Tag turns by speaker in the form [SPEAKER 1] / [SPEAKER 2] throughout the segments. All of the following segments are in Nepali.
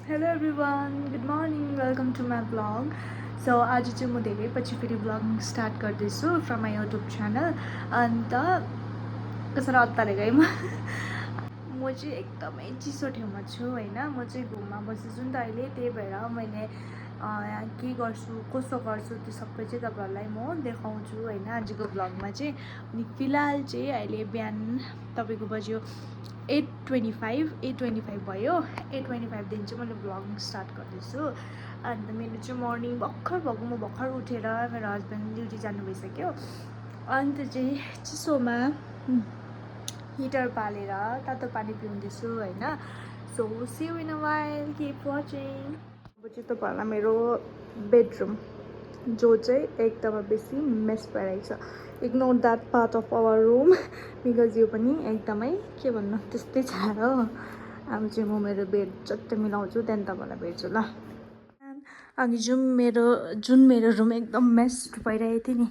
[SPEAKER 1] Hello everyone, good morning, welcome to my vlog. So आज चाहिँ म धेरै पछि फेरि vlog स्टार्ट गर्दैछु from my YouTube channel. अन्त कसरी अत्तारे गएँ म चाहिँ एकदमै चिसो ठाउँमा छु हैन. म चाहिँ घुममा बसेछु नि त अहिले, त्यही भएर मैले यहाँ के गर्छु कसो गर्छु त्यो सबै चाहिँ तपाईहरुलाई म देखाउँछु हैन आजको भ्लगमा चाहिँ. अनि फिलहाल चाहिँ अहिले बिहान तपाईको बज्यो 8:25 भयो. 8:25 दिन चाहिँ मैले भ्लग स्टार्ट गर्दैछु. अन्त मेरो चाहिँ मर्निङ भर्खर भएको, म भर्खर उठेर मेरो हस्बेन्ड ड्युटी जानु भइसक्यो. अन्त चाहिँ चिसोमा हिटर पालेर तातो पानी पिउँदैछु हैन. So see you in a while, keep watching. अब चाहिँ तपाईहरुलाई मेरो बेडरुम जो चाहिँ एकदमै बेसी मेस भइरहेको छ. Ignore that part of our room because यो पनि एकदमै के भन्नु त्यस्तै छ हो. अब चाहिँ म मेरो बेड चट्ट मिलाउँछु त्यहाँदेखि तपाईँलाई भेट्छु ल. अनि जुन मेरो रुम एकदम मेस भइरहेको थियो नि,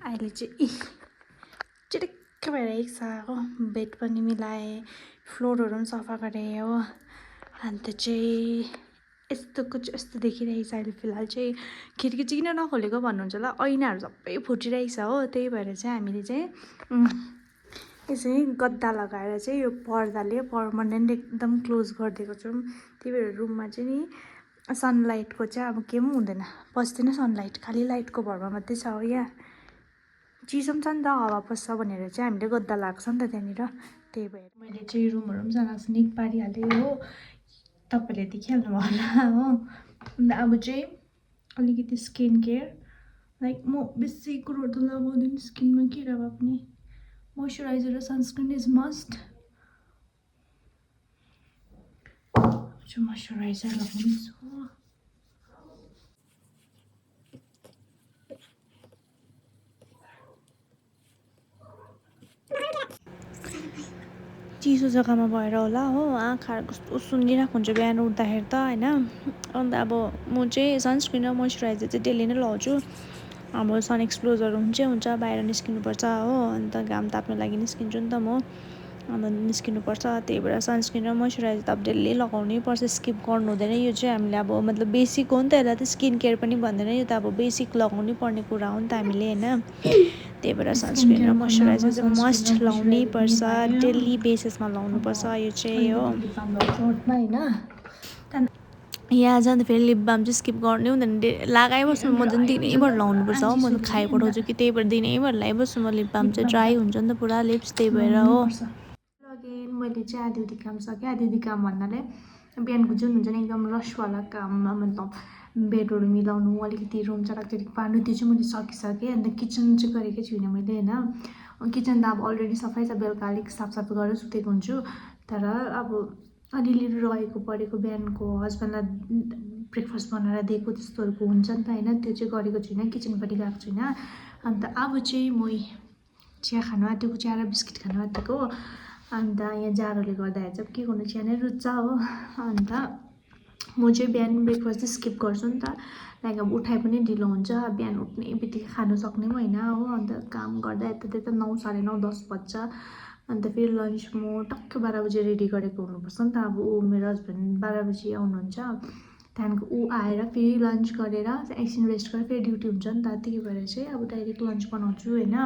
[SPEAKER 1] अहिले चाहिँ चिटिक्क भइरहेको छ हो. बेड पनि मिलाएँ, फ्लोरहरू पनि सफा गरेँ हो. अन्त चाहिँ यस्तो देखिरहेको छ अहिले. फिलहाल चाहिँ खिड्की चाहिँ किन नखोलेको भन्नुहुन्छ होला, ऐनाहरू सबै फुटिरहेको छ हो. त्यही भएर चाहिँ हामीले चाहिँ यसरी गद्दा लगाएर चाहिँ यो पर्दाले पर्मनेन्ट एकदम क्लोज गरिदिएको छौँ. त्यही भएर रुममा चाहिँ नि सनलाइटको चाहिँ अब के पनि हुँदैन, पस्दैन सनलाइट, खालि लाइटको भरमा मात्रै छ हो. यहाँ चिसो पनि छ नि त, हावा पस्छ भनेर चाहिँ हामीले गद्दा लाग्छ नि त त्यहाँनिर. त्यही भएर मैले चाहिँ रुमहरू पनि सनासनिक पारिहालेँ हो. तपाईँले देखिहाल्नु भयो होला हो. अन्त अब चाहिँ अलिकति स्किन केयर, लाइक म बेसी कुरोहरू त लगाउँदैन स्किनमा, के भए पनि मोइस्चराइजर र सनस्क्रिन इज मस्ट. मोइस्चराइजर लगाउँछु. चिसो जग्गामा भएर होला हो, आँखाहरू कस्तो सुनिरहेको हुन्छ बिहान उठ्दाखेरि त हैन. अन्त अब म चाहिँ सनस्क्रिन र मोइस्चराइजर चाहिँ डेली नै लगाउँछु. अब सन एक्सप्लोजर हुन्छ बाहिर निस्किनुपर्छ हो. अन्त घाम ताप्नु लागि निस्किन्छु नि त म, अन्त निस्किनुपर्छ. त्यही भएर सनस्क्रिन र मोइस्चराइजर त अब डेली लगाउनै पर्छ, स्किप गर्नु हुँदैन. यो चाहिँ हामीले अब मतलब बेसिक हो नि त, यसलाई त स्किन केयर पनि भन्दैन, यो त अब बेसिक लगाउनै पर्ने कुरा हो नि त हामीले हैन. त्यही भएर सनस्क्रिन र मोइस्चराइजर चाहिँ मस्ट लगाउनै पर्छ, डेली बेसिसमा लगाउनु पर्छ यो चाहिँ हो. यहाँ जाँदा फेरि लिप बाम चाहिँ स्किप गर्नै हुँदैन, लगाइबस्नु. म झन् दिनैभर लगाउनुपर्छ हो, म त खाइ पठाउँछु कि त्यही भएर दिनैभर लगाइबस्छु म लिप बाम चाहिँ. ड्राई हुन्छ नि त पुरा लिप्स, त्यही भएर हो. अगेन मैले चाहिँ आधी काम सकेँ. आधी काम भन्नाले बिहानको जुन हुन्छ नि एकदम रसवाला काममा, मतलब बेडहरू मिलाउनु, अलिकति रुम चटाकचटिक पार्नु, त्यो चाहिँ मैले सकिसकेँ. अन्त किचन चाहिँ गरेकै छुइनँ मैले होइन. किचन त अब अलरेडी सफाइ छ, बेलुका अलिक साफसफाइ गरेर सुतेको हुन्छु. तर अब अलिअलि रहेको परेको बिहानको हस्बेन्डलाई ब्रेकफास्ट बनाएर दिएको त्यस्तोहरूको हुन्छ नि त होइन, त्यो चाहिँ गरेको छुइनँ, किचनपट्टि गएको छुइनँ. अन्त अब चाहिँ म चिया खानु आँटेको, चिया र बिस्किट खानु आँटेको. अन्त यहाँ जाडोले गर्दाखेरि चाहिँ के गर्नु, चिया नै रुच्छ हो. अन्त म चाहिँ बिहान ब्रेकफास्ट चाहिँ स्किप गर्छु नि त, लाइक अब उठाइ पनि ढिलो हुन्छ, बिहान उठ्ने बित्तिकै खानु सक्ने पनि होइन हो. अन्त काम गर्दा यता 9, 9:30, 10 बज्छ. अन्त फेरि लन्च म टक्क 12 बजी रेडी गरेको हुनुपर्छ नि त. अब मेरो हस्बेन्ड 12 बजी आउनुहुन्छ, त्यहाँदेखिको आएर फेरि लन्च गरेर एकछिन रेस्ट गरेर फेरि ड्युटी हुन्छ नि त. त्यही भएर चाहिँ अब डाइरेक्ट लन्च बनाउँछु होइन.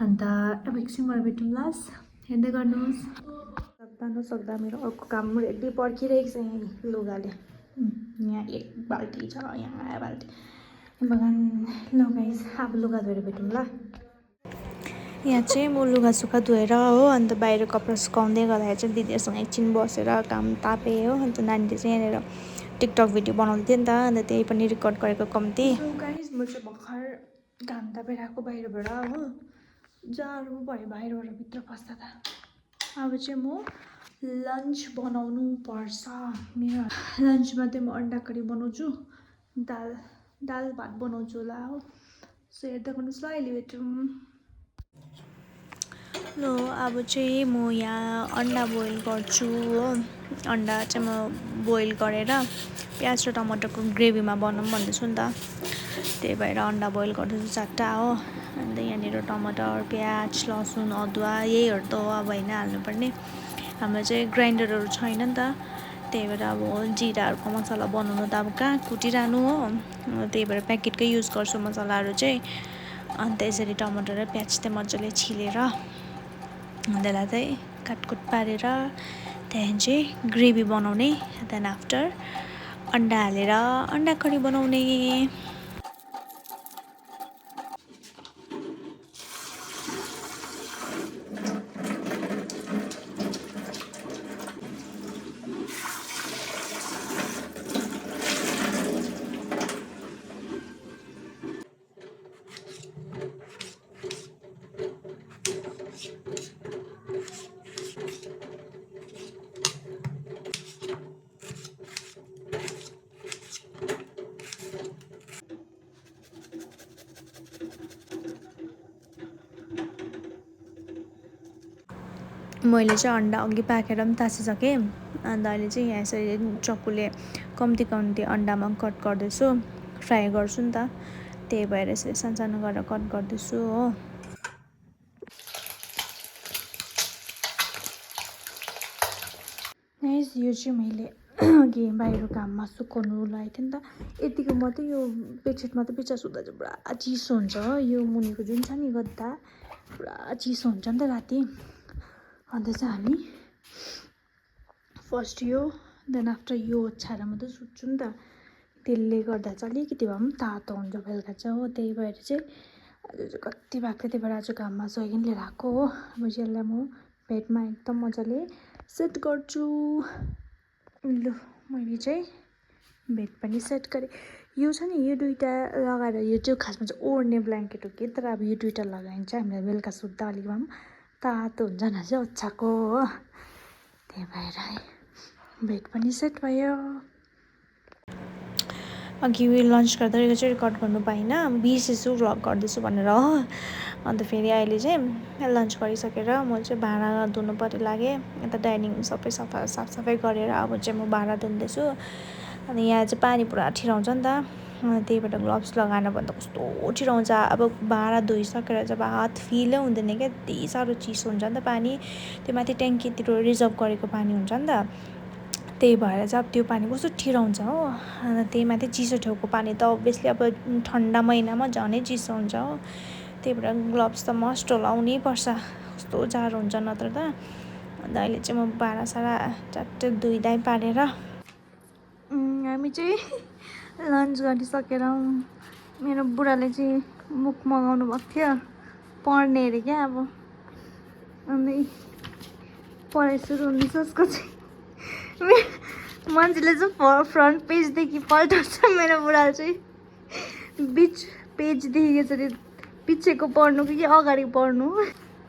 [SPEAKER 1] अन्त अब एकछिन गएर भेटौँ लास, हेर्दै गर्नुहोस्. सक्दा मेरो अर्को काम रेडी पर्खिरहेको छ यहाँ लुगाले. यहाँ एक बाल्टी छ, यहाँ बाल्टी बगान. ल गाइस अब लुगा धोएर भेटौँ ल. यहाँ चाहिँ म लुगा सुक्खा धोएर हो, अन्त बाहिर कपडा सुकाउँदै गर्दाखेरि चाहिँ दिदीहरूसँग एकछिन बसेर काम तापेँ हो. अन्त नानीले चाहिँ यहाँनिर टिकटक भिडियो बनाउँदै थियो नि त, अन्त त्यही पनि रेकर्ड गरेको कम्ती. गाइस म चाहिँ भर्खर घाम तापेर आएको बाहिरबाट हो. जाडो भयो बाहिरबाट भित्र पस्दा त. अब चाहिँ म लन्च बनाउनु पर्छ. मेरो लन्चमा चाहिँ म अन्डा करी बनाउँछु, दाल भात बनाउँछु होला हो. सो हेर्दै गर्नुहोस् ल, अहिले भेटौँ ल. अब चाहिँ म यहाँ अन्डा बोइल गर्छु हो. अन्डा चाहिँ म बोइल गरेर प्याज र टमाटरको ग्रेभीमा बनाऊँ भन्दैछु नि त. त्यही भएर अन्डा बोइल गर्दैछु 4टा हो. अन्त यहाँनिर टमाटर, प्याज, लसुन, अदुवा यहीहरू त हो अब होइन हाल्नुपर्ने. हाम्रो चाहिँ ग्राइन्डरहरू छैन नि त, त्यही भएर अब जिराहरूको मसला बनाउनु त अब कहाँ कुटिरहनु हो, त्यही भएर प्याकेटकै युज गर्छु मसलाहरू चाहिँ। अन्त यसरी टमाटर र प्याज चाहिँ मजाले छिलेर त्यसलाई चाहिँ काटकुट पारेर त्यहाँदेखि चाहिँ ग्रेभी बनाउने, देन आफ्टर अन्डा हालेर अन्डा करी बनाउने। मैले चाहिँ अन्डा अघि पाकेर पनि तासिसकेँ। अन्त अहिले चाहिँ यहाँ यसरी चक्कुले कम्ती कम्ती अन्डामा कट गर्दैछु, फ्राई गर्छु नि त, त्यही भएर यसरी सानो गरेर कट गर्दैछु हो। यो चाहिँ मैले अघि बाहिर घाममा सुकाउनु लगाएको थिएँ नि त, यतिको मात्रै यो बेडसिट मात्रै पिछा सुत्दा चाहिँ पुरा चिसो हुन्छ हो। यो मुनिको जुन छ नि गद्दा पुरा चिसो हुन्छ नि त राति। अन्त चाहिँ हामी फर्स्ट यो देन आफ्टर यो ओछ्याएर मात्रै सुत्छु नि त, त्यसले गर्दा चाहिँ अलिकति भए पनि तातो हुन्छ बेलुका चाहिँ हो। त्यही भएर चाहिँ आज चाहिँ कति भएको थियो, त्यही भएर आज घाममा सकिन लिएर आएको हो। अब यसलाई म बेडमा एकदम मजाले सेट गर्छु। लु मैले चाहिँ बेड पनि सेट गरेँ। यो छ नि यो दुइटा लगाएर, यो चाहिँ खासमा चाहिँ ओढ्ने ब्ल्याङ्केट हो कि, तर अब यो दुइटा लगायो भने चाहिँ हामीलाई बेलुका सुत्दा अलिक भए पनि तातो हुन्छ न चाहिँ ओछ्याएको हो। त्यही भएर बेड पनि सेट भयो। अघि लन्च गर्दा चाहिँ रेकर्ड गर्नु पाइनँ, बिर्सेछु भ्लग गर्दैछु भनेर हो। अन्त फेरि अहिले चाहिँ लन्च गरिसकेर म चाहिँ भाँडा धुनु पऱ्यो लागेँ। यता डाइनिङ सबै साफसफाइ गरेर अब चाहिँ म भाँडा धुँदैछु। अनि यहाँ चाहिँ पानी पुरा ठिराउँछ नि त, त्यही भएर ग्लोभ्स लगाएन भने त कस्तो ठिराउँछ। अब भाँडा धोइसकेर जब हात फिलै हुँदैन क्या, यति साह्रो चिसो हुन्छ नि त पानी। त्यो माथि ट्याङ्कीतिर रिजर्भ गरेको पानी हुन्छ नि त, त्यही भएर चाहिँ अब त्यो पानी कस्तो ठिराउँछ हो। अन्त त्यही माथि चिसो ठाउँको पानी त अभियसली अब ठन्डा महिनामा झनै चिसो हुन्छ हो। त्यही भएर ग्लोभ्स त मस्ट लाउनै पर्छ, कस्तो जाडो हुन्छ नत्र त। अन्त अहिले चाहिँ म भाँडासाँडा ट्याट्टै धुइधाइ पारेर हामी चाहिँ लन्च गरिसकेर मेरो बुढाले चाहिँ मुख मगाउनु भएको थियो, पढ्ने अरे क्या अब। अनि पढाइ सुरु हुने सोचको चाहिँ मान्छेले चाहिँ फ्रन्ट पेजदेखि पल्टाउँछ, मेरो बुढाले चाहिँ बिच पेजदेखि यसरी पछिको पढ्नु कि अगाडि पढ्नु।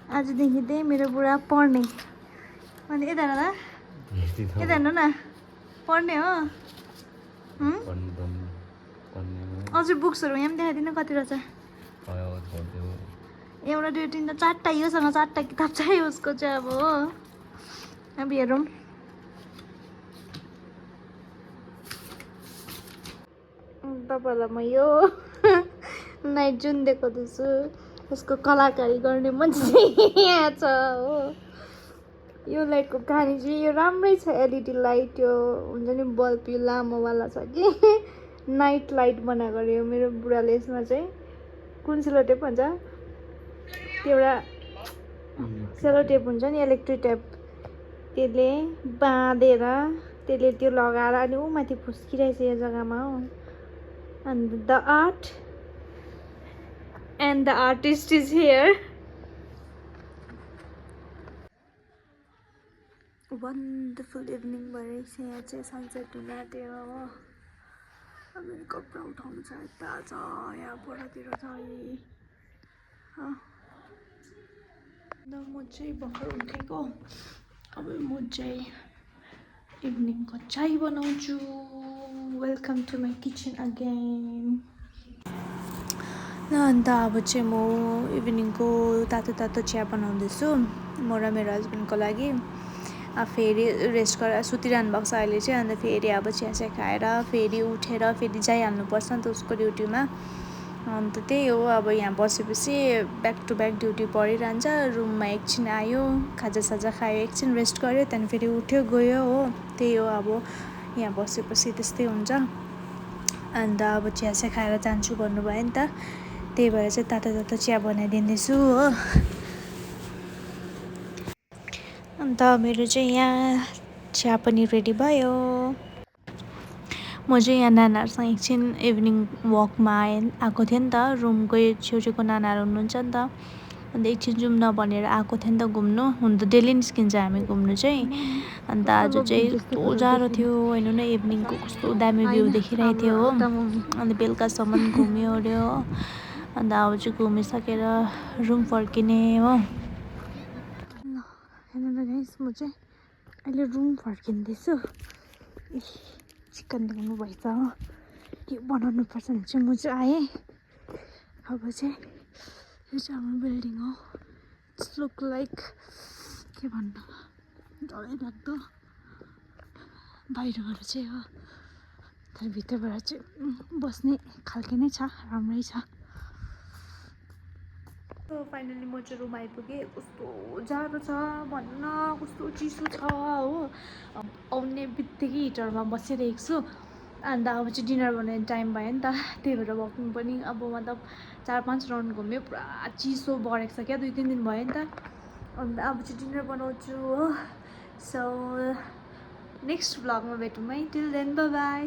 [SPEAKER 1] आजदेखि चाहिँ मेरो बुढा पढ्ने। अनि यता हेर्नु हेर्नु न, पढ्ने हो। अझै बुक्सहरू यहाँ पनि देखाइदिनु कति रहेछ। एउटा दुई तिनवटा चारवटा, योसँग चारवटा किताब चाहिँ उसको चाहिँ अब हो। अब हेरौँ तपाईँलाई म यो नाइट जुन देखाउँदैछु, यसको कलाकारी गर्ने मान्छे यहाँ छ हो। यो लाइटको कहानी चाहिँ यो राम्रै छ, एलइडी लाइट यो हुन्छ नि बल्ब, यो लामोवाला छ कि नाइट लाइट बनाएको अरे मेरो बुढाले। यसमा चाहिँ कुन सेलो टेप भन्छ त्यो, एउटा सेलो टेप हुन्छ नि इलेक्ट्रिक टेप, त्यसले बाँधेर त्यसले त्यो लगाएर अनि ऊ माथि फुस्किरहेछ यो जग्गामा हो। And the art and the artist is here. Wonderful evening भइरहेछ यहाँ चाहिँ, सनसेट हुन आँट्यो हो। अब मेरो कपडा उठाउनु छ, यता छ यहाँ परतिर छ है। अन्त म चाहिँ भर्खर उठेको, अब म चाहिँ इभिनिङको चाय बनाउँछु। Welcome to my kitchen again. अन्त अब चाहिँ म इभिनिङको तातो तातो चिया बनाउँदैछु म र मेरो हस्बेन्डको लागि। फेरि रेस्ट गरेर सुतिरहनु भएको छ अहिले चाहिँ। अन्त फेरि अब चिया खाएर फेरि उठेर फेरि जाइहाल्नुपर्छ नि त उसको ड्युटीमा। अन्त त्यही हो अब यहाँ बसेपछि ब्याक टु ब्याक ड्युटी परिरहन्छ रुममा एकछिन आयो खाजासाजा खायो एकछिन रेस्ट गर्यो त्यहाँदेखि फेरि उठ्यो गयो हो त्यही हो अब यहाँ बसेपछि त्यस्तै हुन्छ अन्त अब चिया चाहिँ खाएर जान्छु भन्नुभयो नि त त्यही भएर चाहिँ तातो तातो चिया बनाइदिँदैछु हो अन्त मेरो चाहिँ यहाँ चिया पनि रेडी भयो म चाहिँ यहाँ नानाहरूसँग एकछिन इभिनिङ वकमा आएको थिएँ नि त रुमकै छेउछेउको नानाहरू हुनुहुन्छ नि त अन्त एकछिन जाउँ न भनेर आएको थिएँ नि त घुम्नु हुन त डेली निस्किन्छ हामी घुम्नु चाहिँ अन्त आज चाहिँ कस्तो जाडो थियो हेर्नु न इभिनिङको कस्तो दामी भ्यू देखिरहेको थियो हो अन्त बेलुकासम्म घुम्यो ओऱ्यो अन्त अब चाहिँ घुमिसकेर रुम फर्किने हो हेर्नु न गाइस म चाहिँ अहिले रुम फर्किँदैछु चिकन ल्याउनु भएछ हो के बनाउनु पर्छ भने चाहिँ म चाहिँ आएँ अब चाहिँ यो चाहिँ हाम्रो बिल्डिङ हो इट्स लुक लाइक के भन्नु डरैलाग्दो बाहिरबाट चाहिँ हो तर भित्रबाट चाहिँ बस्ने खालके नै छ राम्रै छ फाइनली म चाहिँ रुम आइपुगेँ कस्तो जाडो छ भन्नु न कस्तो चिसो छ हो आउने बित्तिकै हिटरमा बसिरहेको छु अन्त अब चाहिँ डिनर बनाउने टाइम भयो नि त त्यही भएर वकिङ पनि अब मतलब 4-5 राउन्ड घुम्यो पुरा चिसो बढेको छ क्या 2-3 दिन भयो नि त अन्त अब चाहिँ डिनर बनाउँछु हो सो नेक्स्ट भ्लगमा भेटौँ है टिल देन बाई बाई